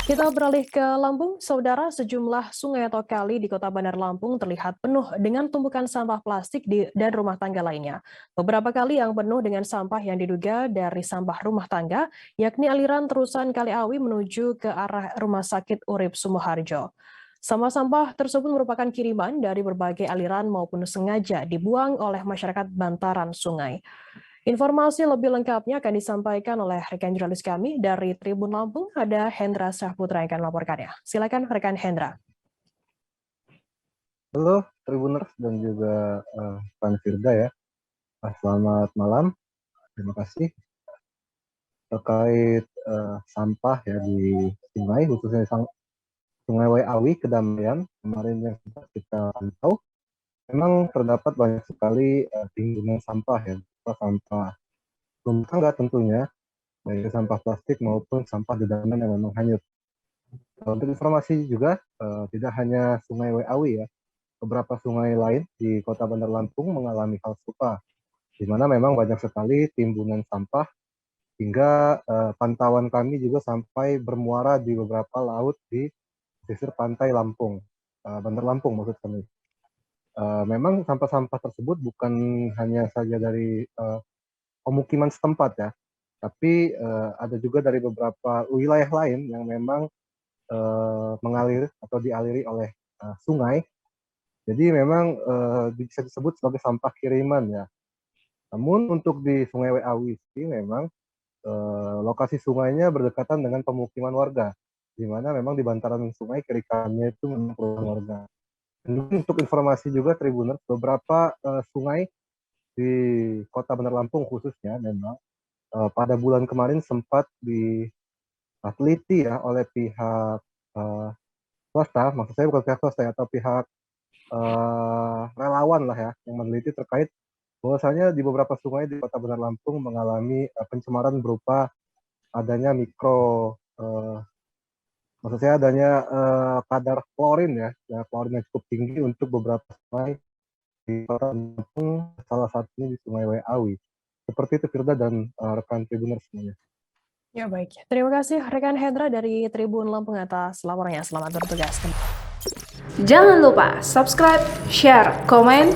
Kita beralih ke Lampung, saudara. Sejumlah sungai atau kali di Kota Bandar Lampung terlihat penuh dengan tumpukan sampah plastik dan rumah tangga lainnya. Beberapa kali yang penuh dengan sampah yang diduga dari sampah rumah tangga, yakni aliran terusan Kali Awi menuju ke arah Rumah Sakit Urip Sumoharjo. Sampah-sampah tersebut merupakan kiriman dari berbagai aliran maupun sengaja dibuang oleh masyarakat bantaran sungai. Informasi lebih lengkapnya akan disampaikan oleh rekan jurnalis kami dari Tribun Lampung, ada Hendra Sahputra yang akan melaporkannya. Silakan rekan Hendra. Halo Tribuners dan juga Pan Firda ya. Selamat malam. Terima kasih terkait sampah ya di sungai, khususnya Sungai Wayawi Kedamaian kemarin yang sempat kita pantau. Memang terdapat banyak sekali timbunan sampah ya, sampah rumah tangga tentunya, baik sampah plastik maupun sampah dedaman yang memang hanyut. Untuk informasi juga, tidak hanya Sungai Wayawi ya, beberapa sungai lain di Kota Bandar Lampung mengalami hal serupa, di mana memang banyak sekali timbunan sampah hingga pantauan kami juga sampai bermuara di beberapa laut di pesisir pantai Lampung, Bandar Lampung maksud kami. Memang sampah-sampah tersebut bukan hanya saja dari pemukiman setempat ya, tapi ada juga dari beberapa wilayah lain yang memang mengalir atau dialiri oleh sungai. Jadi memang bisa disebut sebagai sampah kiriman ya. Namun untuk di Sungai Wayawi memang lokasi sungainya berdekatan dengan pemukiman warga, di mana memang di bantaran sungai kiri kanannya itu memang perumahan warga. Dan untuk informasi juga Tribuners, beberapa sungai di Kota Bandar Lampung khususnya memang pada bulan kemarin sempat diteliti ya oleh pihak swasta, maksud saya bukan pihak swasta ya, atau pihak relawan lah ya, yang meneliti terkait bahwasanya di beberapa sungai di Kota Bandar Lampung mengalami pencemaran berupa adanya maksud saya adanya kadar klorin ya, klorin yang cukup tinggi untuk beberapa sungai di Kota Lampung, salah satunya di Sungai Wayawi. Seperti itu Firda dan rekan Tribuners semuanya. Ya baik, terima kasih rekan Hendra dari Tribun Lampung atas laporannya. Selamat bertugas. Jangan lupa subscribe, share, komen,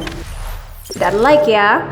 dan like ya.